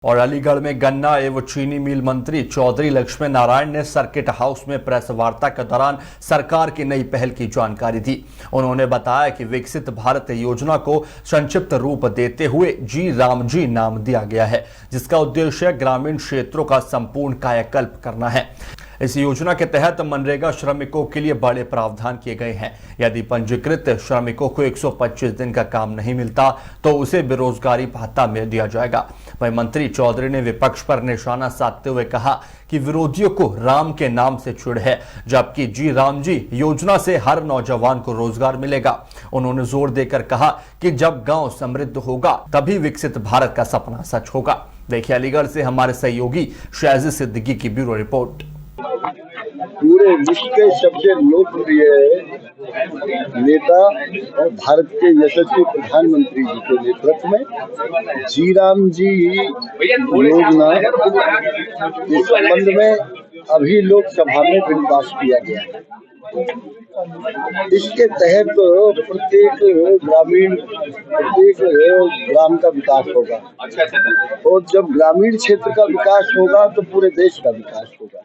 और अलीगढ़ में गन्ना एवं चीनी मिल मंत्री चौधरी लक्ष्मी नारायण ने सर्किट हाउस में प्रेस वार्ता के दौरान सरकार की नई पहल की जानकारी दी। उन्होंने बताया कि विकसित भारत योजना को संक्षिप्त रूप देते हुए जी राम जी नाम दिया गया है, जिसका उद्देश्य ग्रामीण क्षेत्रों का संपूर्ण कायाकल्प करना है। इस योजना के तहत मनरेगा श्रमिकों के लिए बड़े प्रावधान किए गए हैं। यदि पंजीकृत श्रमिकों को 125 दिन का काम नहीं मिलता तो उसे बेरोजगारी भत्ता मिल दिया जाएगा। वहीं मंत्री चौधरी ने विपक्ष पर निशाना साधते हुए कहा कि विरोधियों को राम के नाम से चिढ़ है, जबकि जी राम जी योजना से हर नौजवान को रोजगार मिलेगा। उन्होंने जोर देकर कहा कि जब गांव समृद्ध होगा तभी विकसित भारत का सपना सच होगा। देखिए अलीगढ़ से हमारे सहयोगी शाजी सिद्दीकी की ब्यूरो रिपोर्ट। पूरे विश्व के सबसे लोकप्रिय नेता और भारत के यशस्वी प्रधानमंत्री जी के नेतृत्व में जी राम जी योजना के संबंध में अभी लोकसभा में बिल पास किया गया है। इसके तहत प्रत्येक ग्राम का विकास होगा और जब ग्रामीण क्षेत्र का विकास होगा तो पूरे देश का विकास होगा।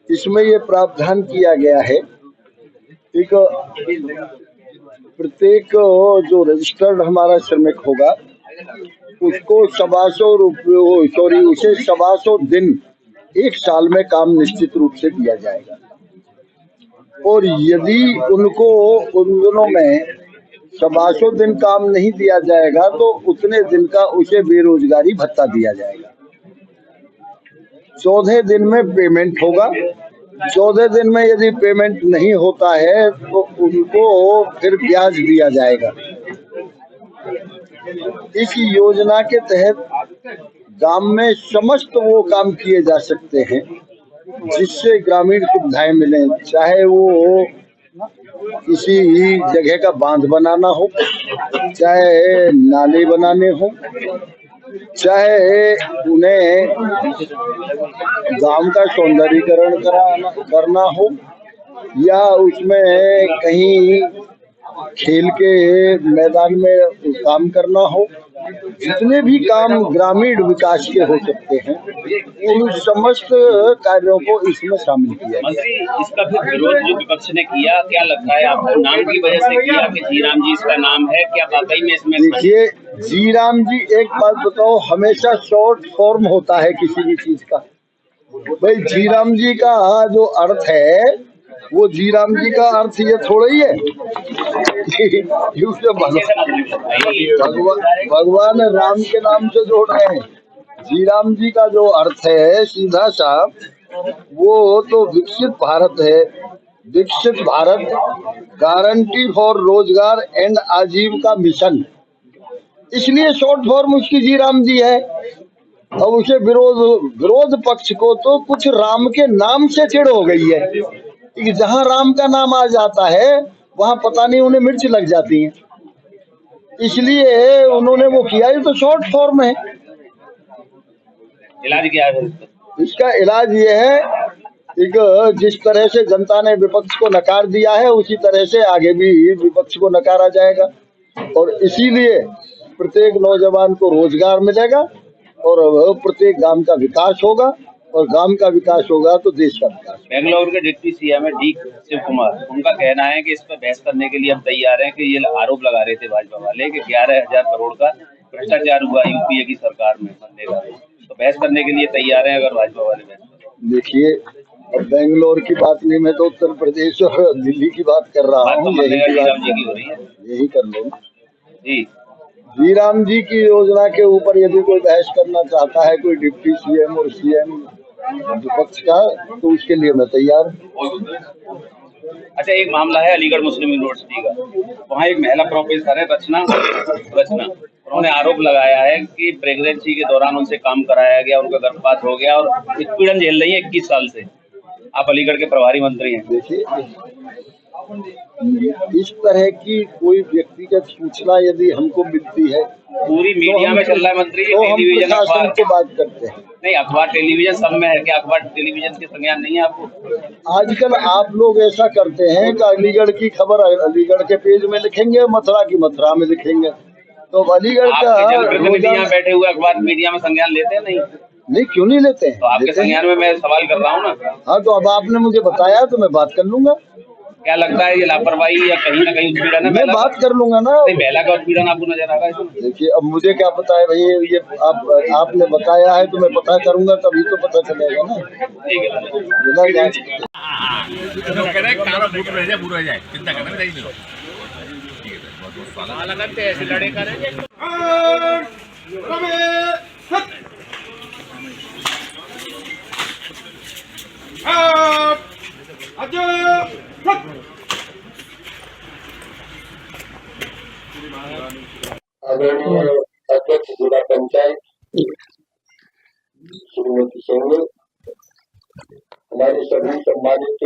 इसमें ये प्रावधान किया गया है कि प्रत्येक जो रजिस्टर्ड हमारा श्रमिक होगा उसको 125 दिन एक साल में काम निश्चित रूप से दिया जाएगा। और यदि उनको उन दिनों में 125 दिन काम नहीं दिया जाएगा तो उतने दिन का उसे बेरोजगारी भत्ता दिया जाएगा। 14 दिन में पेमेंट होगा। 14 दिन में यदि पेमेंट नहीं होता है तो उनको फिर ब्याज दिया जाएगा। इस योजना के तहत गांव में समस्त वो काम किए जा सकते हैं जिससे ग्रामीण सुविधाएं मिले, चाहे वो किसी जगह का बांध बनाना हो, चाहे नाले बनाने हो, चाहे उन्हें गांव का सौंदर्यीकरण करना हो या उसमें कहीं खेल के मैदान में काम करना हो, जितने भी काम ग्रामीण विकास के हो सकते हैं उन समस्त कार्यों को इसमें शामिल किया। मंत्री, इसका विरोध जो विपक्ष ने किया, क्या लगता है आपको? नाम की वजह से किया कि जी राम जी इसका नाम है, क्या वाकई में इसमें? देखिए जी राम जी, एक बात बताओ, हमेशा शॉर्ट फॉर्म होता है किसी भी चीज का। भाई जी राम जी का जो अर्थ है वो जी राम जी का अर्थ ये थोड़ा ही है भगवान राम के नाम से जोड़ रहे हैं। जी राम जी का जो अर्थ है सीधा सा वो तो विकसित भारत है। विकसित भारत, गारंटी फॉर रोजगार एंड आजीविका मिशन, इसलिए शॉर्ट फॉर्म उसकी जी राम जी है। अब उसे विरोध पक्ष को तो कुछ राम के नाम से चिढ़ हो गई है कि जहां राम का नाम आ जाता है वहां पता नहीं उन्हें मिर्च लग जाती है, इसलिए उन्होंने वो किया। ये तो शॉर्ट फॉर्म है। इलाज क्या है इसका? इलाज ये है कि जिस तरह से जनता ने विपक्ष को नकार दिया है उसी तरह से आगे भी विपक्ष को नकारा जाएगा और इसीलिए प्रत्येक नौजवान को रोजगार मिलेगा और प्रत्येक गांव का विकास होगा और गांव का विकास होगा तो देश का विकास। बेंगलुरु के डिप्टी सीएम है डी शिव कुमार, उनका कहना है कि इस पर बहस करने के लिए हम तैयार हैं कि ये आरोप लगा रहे थे भाजपा वाले कि 11,000 करोड़ का भ्रष्टाचार हुआ यूपीए की सरकार में बनने, तो बहस करने के लिए तैयार है अगर भाजपा वाले बहस करें। देखिए अब बेंगलोर की बात नहीं, मैं तो उत्तर प्रदेश और दिल्ली की बात कर रहा हूँ। यही कर लो जी। जी राम जी की योजना के ऊपर यदि कोई बहस करना चाहता है, कोई डिप्टी सीएम और सीएम विपक्ष का, तो उसके लिए मैं तैयार हूँ। अच्छा, एक मामला है अलीगढ़ मुस्लिम यूनिवर्सिटी का। वहाँ एक महिला प्रोफेसर है रचना, उन्होंने आरोप लगाया है कि प्रेगनेंसी के दौरान उनसे काम कराया गया, उनका गर्भपात हो गया और उत्पीड़न झेल रही है 21 साल से। आप अलीगढ़ के प्रभारी मंत्री हैं। देखिए इस तरह की कोई व्यक्तिगत सूचना यदि हमको मिलती है पूरी मीडिया में चल रहा है मंत्री, तो टेलीविजन अखबार की बात करते हैं। नहीं, अखबार टेलीविजन सब में है, क्या अखबार टेलीविजन के संज्ञान नहीं है आपको? आजकल आप लोग ऐसा करते हैं कि अलीगढ़ की खबर अलीगढ़ के पेज में लिखेंगे, मथुरा की मथुरा में लिखेंगे। तो अब अलीगढ़ का आपके जनप्रतिनिधि यहाँ रोजाना बैठे हुए अखबार मीडिया में संज्ञान लेते हैं नहीं? नहीं, क्यों नहीं लेते तो हैं, आपके लेते हैं। संज्ञान में मैं सवाल कर रहा हूँ ना। हाँ, तो अब आपने मुझे बताया तो मैं बात कर लूंगा, क्या लगता है ये लापरवाही या कहीं ना कहीं उत्पीड़न है मैं महिला का? बात कर लूंगा ना। नहीं, महिला का उत्पीड़न आपको नजर आ रहा है इसमें? देखिए, अब मुझे क्या पता है भाई, ये आपने बताया है तो मैं पता करूंगा, तभी तो पता चलेगा ना। ठीक है। बिना जांच तो कह रहे हैं कारा बुरा रह जाए चिंता करना नहीं मिलो ठीक है बहुत बहुत स्वागत लगते ऐसे लड़े करेंगे। आदरणीय अध्यक्ष जिला पंचायत श्रीमती सिंह, हमारे सभी सम्मानित